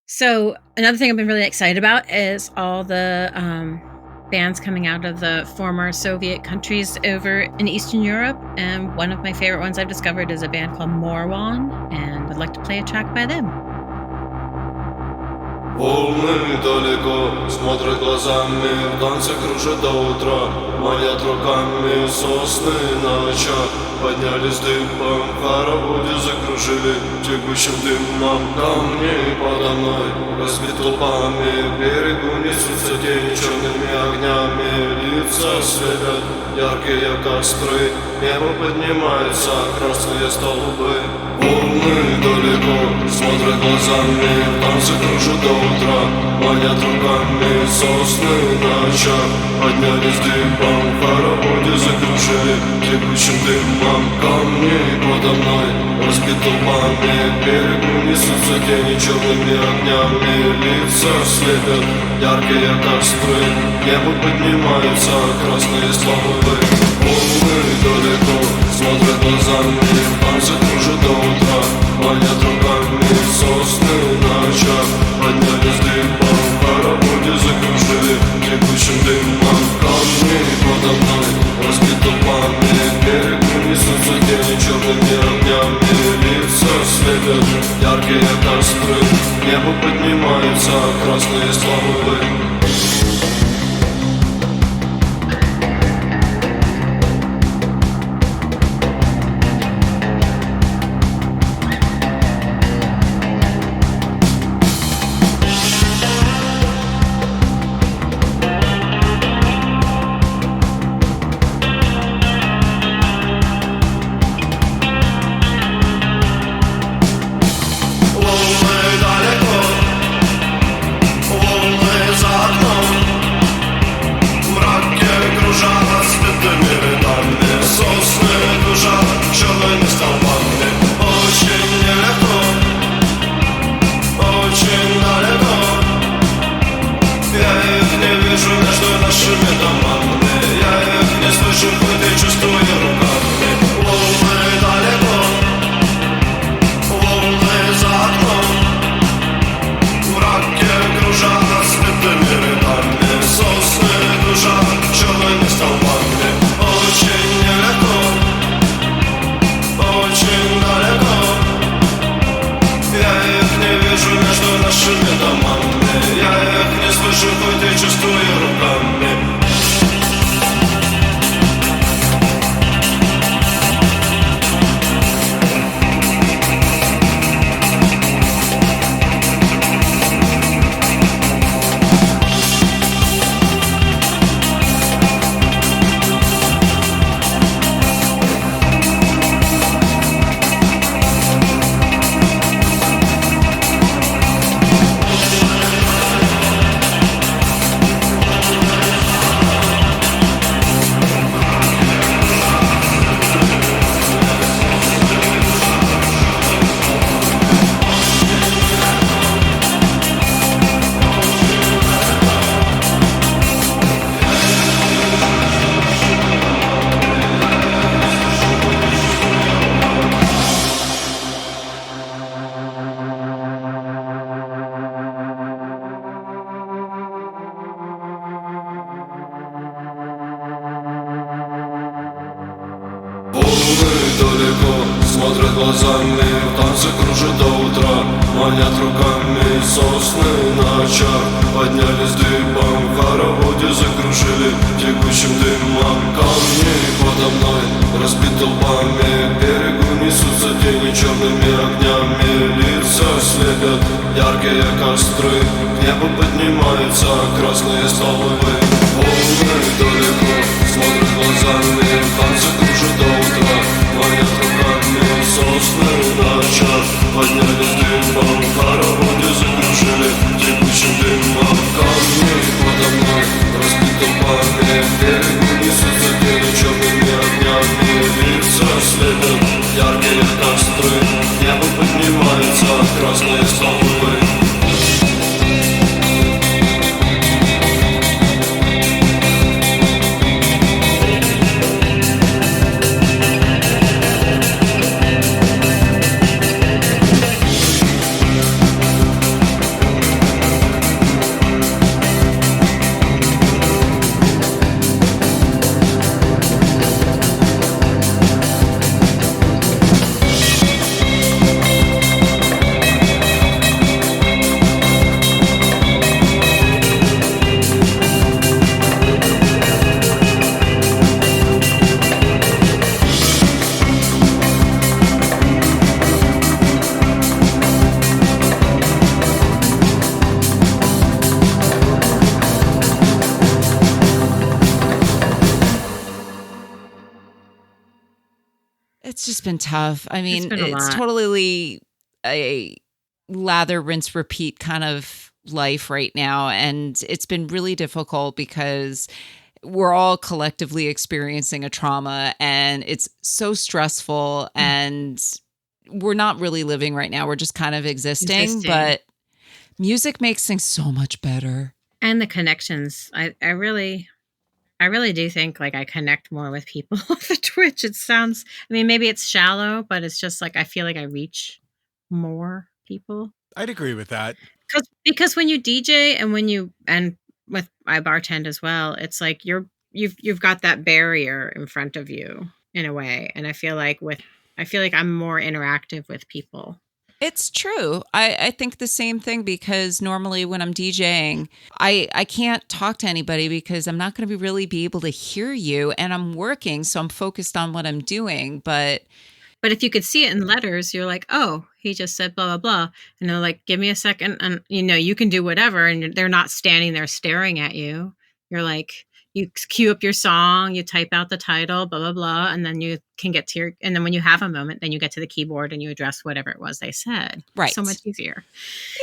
So another thing I've been really excited about is all the bands coming out of the former Soviet countries over in Eastern Europe. And one of my favorite ones I've discovered is a band called Morwan, and would like to play a track by them. Волны далеко смотрят глазами, в танце кружат до утра, манят руками сосны на очах. Поднялись дыбом, в хороводе закружили текущим дымом камни подо мной. Разбит толпами, к берегу несутся тени черными огнями. Лица светят яркие костры, небо поднимается, красные столбы. Волны далеко смотрят глазами, в танце кружат до утра, манят руками сосны на очах. Поднялись дыбом, в хороводе закружили текущим дымом камни подо мной. Разбит толпами, к берегу несутся тени черными огнями. Лица слепят яркие костры, небо поднимаются красные столбы. Волны далеко смотрят глазами, в танце кружат до утра, манят руками сосны на очах. Поднялись дыбом, в хороводе закружили текущим дымом камни подо мной. Разбит толпами, к берегу несутся тени черными огнями. Лица слепят яркие костры, небо поднимаются красные столбы. смотрят глазами, в танце кружат до утра, манят руками сосны на очах. Поднялись дыбом, в хороводе закружили текущим дымом камни подо мной. Разбит толпами, к берегу несутся тени черными огнями. Лица слепят яркие костры, к небу поднимаются красные столбы. Волны далеко смотрят глазами, в танце кружат до утра, манят руками сосны на очах. Поднялись дымом, в хороводе закружили текущим дымом камни подо мной. Разбит толпами, к берегу несутся тени черными огнями. Лица слепят яркие костры, к небу поднимаются красные столбы. just been tough. I mean, been a it's lot. totally a lather, rinse, repeat kind of life right now. And it's been really difficult because we're all collectively experiencing a trauma and it's so stressful and we're not really living right now. We're just kind of existing. But music makes things so much better. And the connections. I really do think like I connect more with people off of Twitch. It sounds, I mean, maybe it's shallow, but it's just like I feel like I reach more people. I'd agree with that. Because when you DJ and with I bartend as well, it's like you've got that barrier in front of you in a way, and I feel like I'm more interactive with people. It's true. I think the same thing because normally when I'm DJing, I can't talk to anybody because I'm not going to really be able to hear you, and I'm working, so I'm focused on what I'm doing. But if you could see it in letters, you're like, oh, he just said blah, blah, blah. And they're like, give me a second. And, you can do whatever. And they're not standing there staring at you. You're like, you cue up your song, you type out the title, blah, blah, blah. And then you can get to and then when you have a moment, then you get to the keyboard and you address whatever it was they said. Right. So much easier.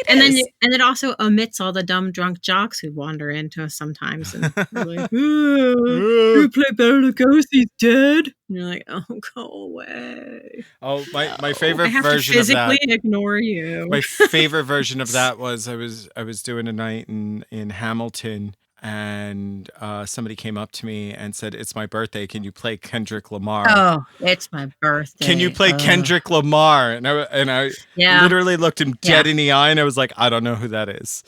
Then it also omits all the dumb drunk jocks who wander into us sometimes. And they're like, you play Better Lugosi, he's dead. And you're like, oh, go away. Oh, my favorite I have version to of that. physically ignore you. My favorite version of that was I was doing a night in Hamilton, and somebody came up to me and said, "It's my birthday. Can you play Kendrick Lamar?" Oh, it's my birthday. Can you play Kendrick Lamar? And I literally looked him dead in the eye, and I was like, I don't know who that is.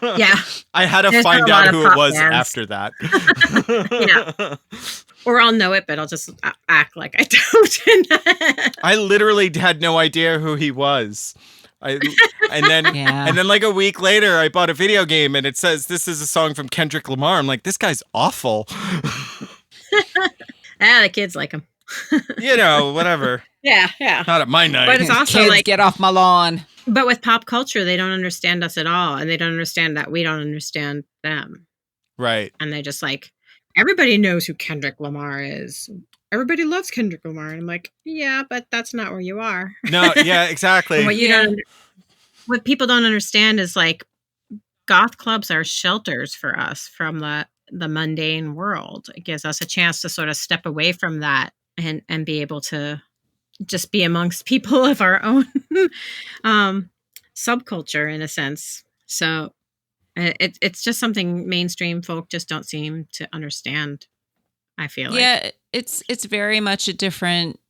Yeah, I had to There's find not a lot out of who it pop was bands. after that. Yeah. Or I'll know it, but I'll just act like I don't. I literally had no idea who he was. And then like a week later, I bought a video game and it says this is a song from Kendrick Lamar. I'm like, this guy's awful. The kids like him. Whatever. Yeah. Not at my night. But it's also kids, like, get off my lawn. but with pop culture, they don't understand us at all, and they don't understand that we don't understand them. Right. And they just like, everybody knows who Kendrick Lamar is. Everybody loves Kendrick Lamar. And I'm like, yeah, but that's not where you are. No, yeah, exactly. What people don't understand is like goth clubs are shelters for us from the mundane world. It gives us a chance to sort of step away from that and be able to just be amongst people of our own subculture in a sense. So it's just something mainstream folk just don't seem to understand. I feel like. Yeah, it's very much a different,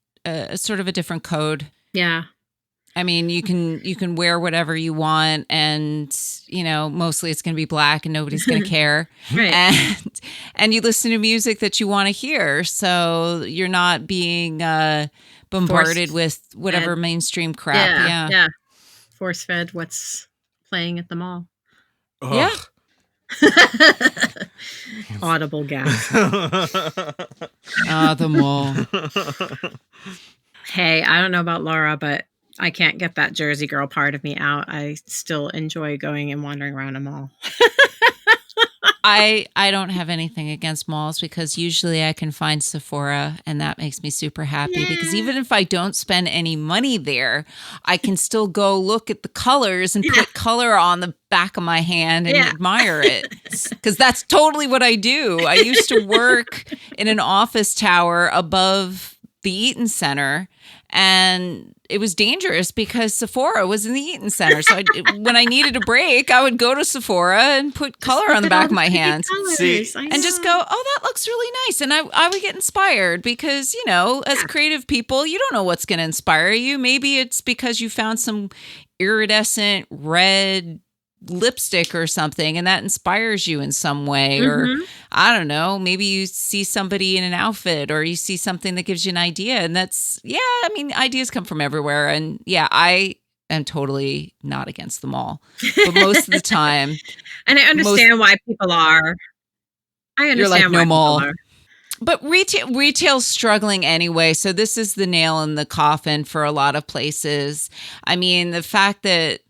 sort of a different code. Yeah. I mean, you can wear whatever you want, and mostly it's going to be black, and nobody's going to care. Right. And you listen to music that you want to hear, so you're not being bombarded with whatever mainstream crap. Yeah. Force fed what's playing at the mall. Ugh. Yeah. Audible gasp. The mall. Hey, I don't know about Laura, but I can't get that Jersey girl part of me out. I still enjoy going and wandering around a mall. I don't have anything against malls because usually I can find Sephora, and that makes me super happy because even if I don't spend any money there, I can still go look at the colors and put color on the back of my hand and admire it, because that's totally what I do. I used to work in an office tower above the Eaton Center, and it was dangerous because Sephora was in the Eaton Center. So when I needed a break, I would go to Sephora and put color on the back of my hand. And just go, oh, that looks really nice. And I would get inspired because, as creative people, you don't know what's going to inspire you. Maybe it's because you found some iridescent red lipstick or something and that inspires you in some way. Or I don't know, maybe you see somebody in an outfit or you see something that gives you an idea, and ideas come from everywhere. And I am totally not against the mall, but most of the time and I understand why people are. You're like, no mall. But retail's struggling anyway, so this is the nail in the coffin for a lot of places. I mean, the fact that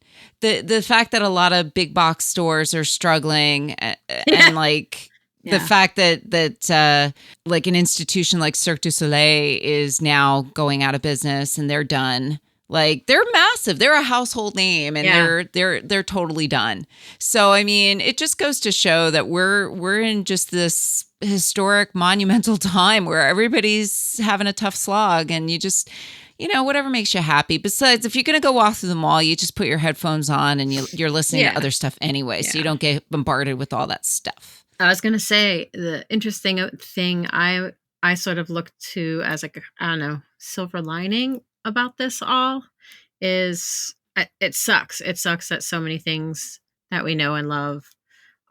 a lot of big box stores are struggling and like The fact that like an institution like Cirque du Soleil is now going out of business and they're done. Like they're massive. They're a household name and they're totally done. So I mean, it just goes to show that we're in just this historic monumental time where everybody's having a tough slog and you just, whatever makes you happy. Besides, if you're going to go walk through the mall, you just put your headphones on and you're listening to other stuff anyway. So you don't get bombarded with all that stuff. I was going to say the interesting thing I sort of look to as like, I don't know, silver lining about this all is it sucks. It sucks that so many things that we know and love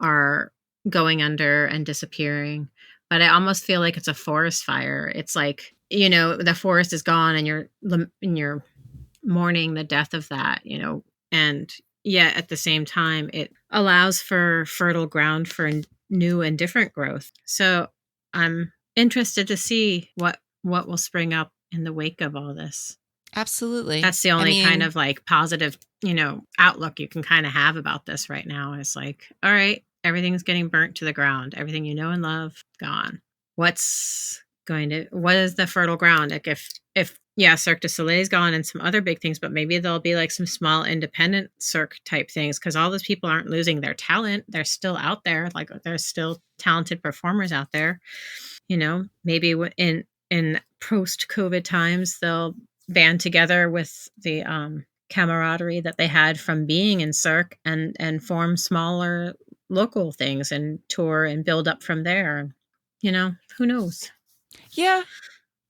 are going under and disappearing. But I almost feel like it's a forest fire. It's like, the forest is gone and you're mourning the death of that, and yet at the same time, it allows for fertile ground for new and different growth. So I'm interested to see what will spring up in the wake of all this. Absolutely. That's the only kind of like positive, outlook you can kind of have about this right now is like, all right, everything's getting burnt to the ground. Everything you know and love, gone. What is the fertile ground? Like if Cirque du Soleil's gone and some other big things, but maybe there'll be like some small independent Cirque type things because all those people aren't losing their talent. They're still out there. Like there's still talented performers out there. Maybe in post-COVID times, they'll band together with the camaraderie that they had from being in Cirque and form smaller local things and tour and build up from there. Who knows? Yeah.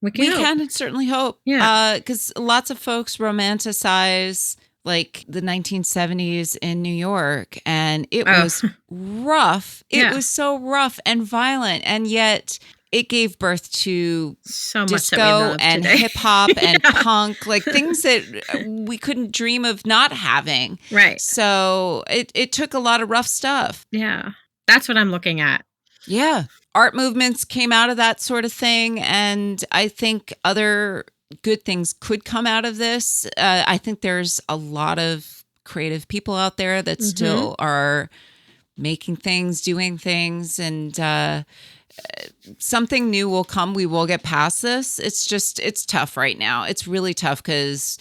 We can certainly hope. Yeah. Because lots of folks romanticize like the 1970s in New York and it was rough. It was so rough and violent. And yet it gave birth to so disco and hip hop and punk, like things that we couldn't dream of not having. Right. So it took a lot of rough stuff. Yeah. That's what I'm looking at. Yeah. Art movements came out of that sort of thing. And I think other good things could come out of this. I think there's a lot of creative people out there that still are making things, doing things, and something new will come. We will get past this. It's tough right now. It's really tough because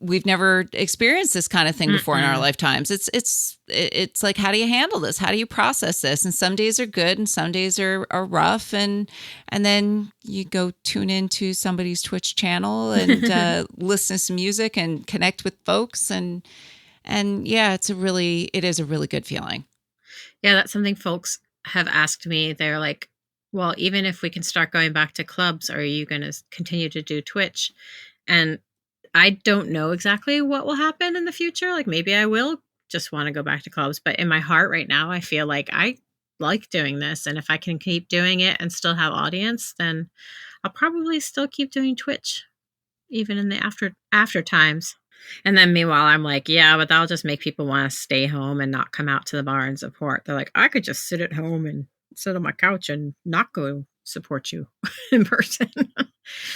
we've never experienced this kind of thing before in our lifetimes. It's like, how do you handle this? How do you process this? And some days are good and some days are rough. And then you go tune into somebody's Twitch channel and listen to some music and connect with folks. And yeah, it is a really good feeling. Yeah, that's something folks have asked me. They're like, well, even if we can start going back to clubs, are you going to continue to do Twitch? And I don't know exactly what will happen in the future. Like maybe I will just want to go back to clubs, but in my heart right now, I feel like I like doing this. And if I can keep doing it and still have audience, then I'll probably still keep doing Twitch, even in the after times. And then meanwhile, I'm like, yeah, but that'll just make people want to stay home and not come out to the bar and support. They're like, I could just sit at home and sit on my couch and not go support you in person.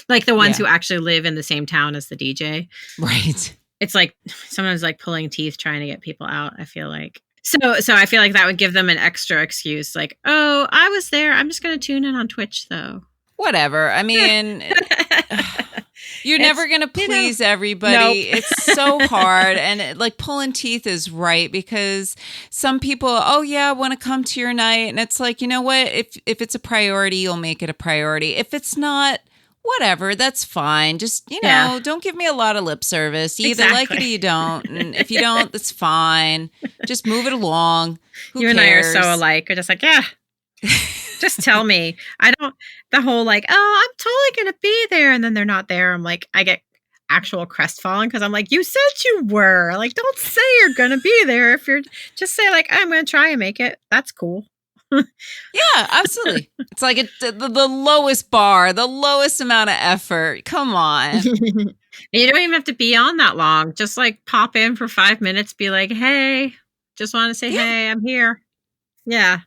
Like the ones who actually live in the same town as the DJ. Right. It's like sometimes like pulling teeth trying to get people out, I feel like. So I feel like that would give them an extra excuse. Like, oh, I was there. I'm just going to tune in on Twitch though. Whatever. I mean, you're never going to please everybody. Nope. It's so hard. And like pulling teeth is right because some people, oh yeah, want to come to your night. And it's like, you know what? If it's a priority, you'll make it a priority. If it's not, whatever, that's fine. Just, don't give me a lot of lip service. You either like it or you don't. And if you don't, that's fine. Just move it along. Who you cares? And I are so alike. We're just like, yeah. Just tell me. The whole like, oh, I'm totally going to be there. And then they're not there. I'm like, I get actual crestfallen because I'm like, you said you were. Like, don't say you're going to be there. If you're just say like, I'm going to try and make it. That's cool. Yeah, absolutely. It's like the lowest bar, the lowest amount of effort. Come on. And you don't even have to be on that long. Just like pop in for 5 minutes, be like, hey, just want to say, hey, I'm here. Yeah.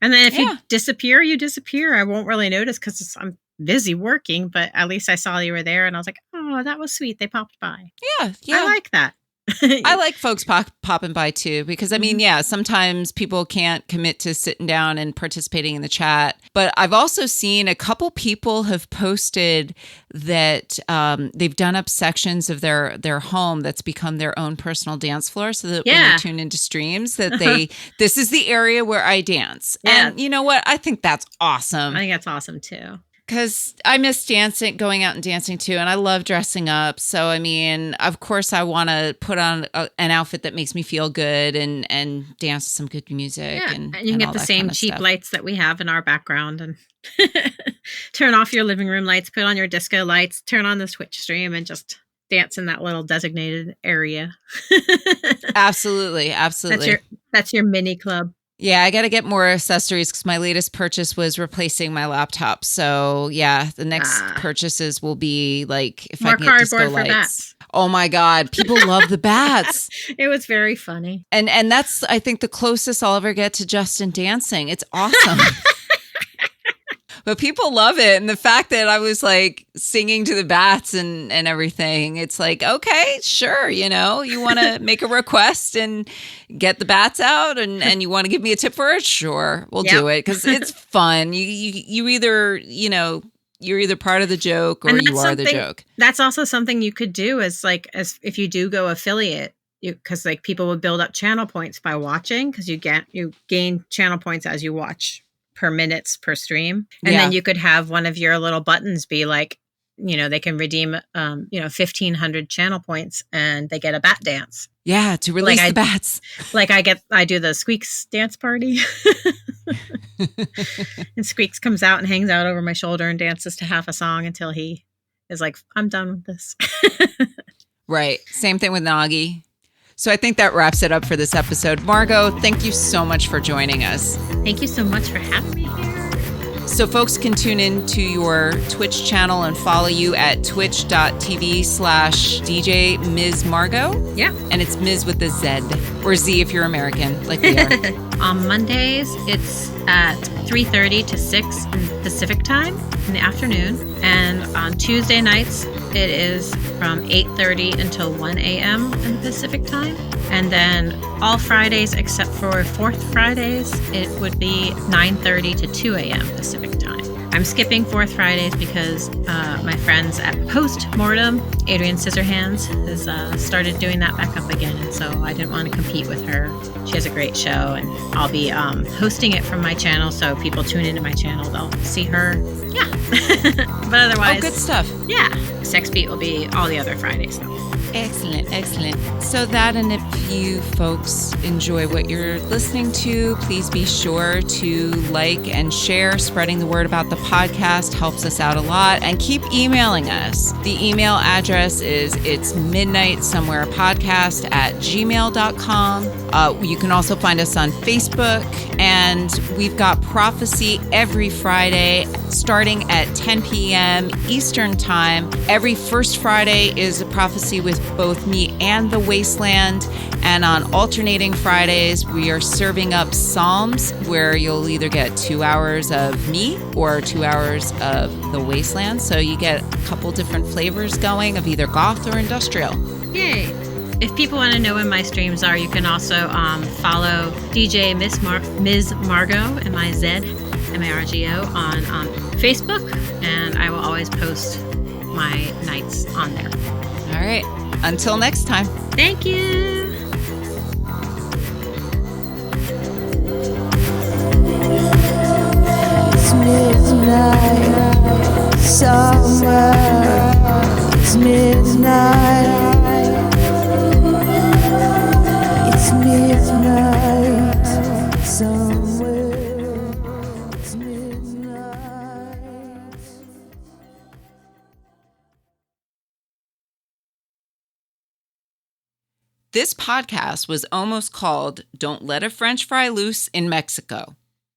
And then if you disappear, you disappear. I won't really notice because I'm busy working, but at least I saw you were there and I was like, oh, that was sweet. They popped by. Yeah. I like that. I like folks popping by too, because I mean, yeah, sometimes people can't commit to sitting down and participating in the chat. But I've also seen a couple people have posted that they've done up sections of their home that's become their own personal dance floor, so that when they tune into streams, that this is the area where I dance. Yeah. And you know what? I think that's awesome. I think that's awesome too. Because I miss dancing, going out and dancing too, and I love dressing up. So, I mean, of course, I want to put on an outfit that makes me feel good and dance to some good music. Yeah, and you can get the same cheap lights that we have in our background and turn off your living room lights, put on your disco lights, turn on the Twitch stream, and just dance in that little designated area. Absolutely. That's your mini club. Yeah, I got to get more accessories because my latest purchase was replacing my laptop. So yeah, the next purchases will be like if more I can get disco cardboard for lights. bats. Oh my God, people love the bats. It was very funny. And that's, I think, the closest I'll ever get to Justin dancing. It's awesome. But people love it. And the fact that I was like singing to the bats and everything, it's like, okay, sure. You know, you want to make a request and get the bats out and you want to give me a tip for it? Sure, we'll do it because it's fun. You either, you know, you're either part of the joke or you are the joke. That's also something you could do as if you do go affiliate. Because like people would build up channel points by watching because you gain channel points as you watch per minutes per stream. And then you could have one of your little buttons be like, you know, they can redeem, 1,500 channel points and they get a bat dance. Yeah. To release the bats. Like I do the Squeaks dance party and Squeaks comes out and hangs out over my shoulder and dances to half a song until he is like, I'm done with this. Right. Same thing with Nagi. So I think that wraps it up for this episode. Margo, thank you so much for joining us. Thank you so much for having me here. So folks can tune in to your Twitch channel and follow you at twitch.tv/DJ Miz Margo. Yeah. And it's Miz with a Z or Z if you're American, like we are. On Mondays, it's at 3:30 to 6 in Pacific time in the afternoon. And on Tuesday nights, it is from 8:30 until 1 a.m. in Pacific time. And then all Fridays except for fourth Fridays, it would be 9:30 to 2 a.m. Pacific time. I'm skipping fourth Fridays because my friends at Postmortem, Adrienne Scissorhands, has started doing that back up again. And so I didn't want to compete with her. She has a great show and I'll be hosting it from my channel. So people tune into my channel, they'll see her. Yeah. But otherwise. Oh, good stuff. Yeah. Sex Beat will be all the other Fridays though. Excellent. So that, and if you folks enjoy what you're listening to, please be sure to like and share. Spreading the word about the podcast helps us out a lot. And keep emailing us. The email address is itsmidnightsomewherepodcast@gmail.com. You can also find us on Facebook. And we've got Prophecy every Friday starting at 10 p.m. Eastern Time. Every first Friday is a prophecy with both me and the Wasteland. And on alternating Fridays, we are serving up Psalms where you'll either get 2 hours of me or 2 hours of the Wasteland. So you get a couple different flavors going of either goth or industrial. Yay. If people want to know when my streams are, you can also follow DJ Miz Margo, M-I-Z-M-A-R-G-O, on Facebook. And I will always post my nights on there. All right. Until next time. Thank you. It's midnight somewhere. It's midnight. It's midnight somewhere. It's midnight. This podcast was almost called Don't Let a French Fry Loose in Mexico.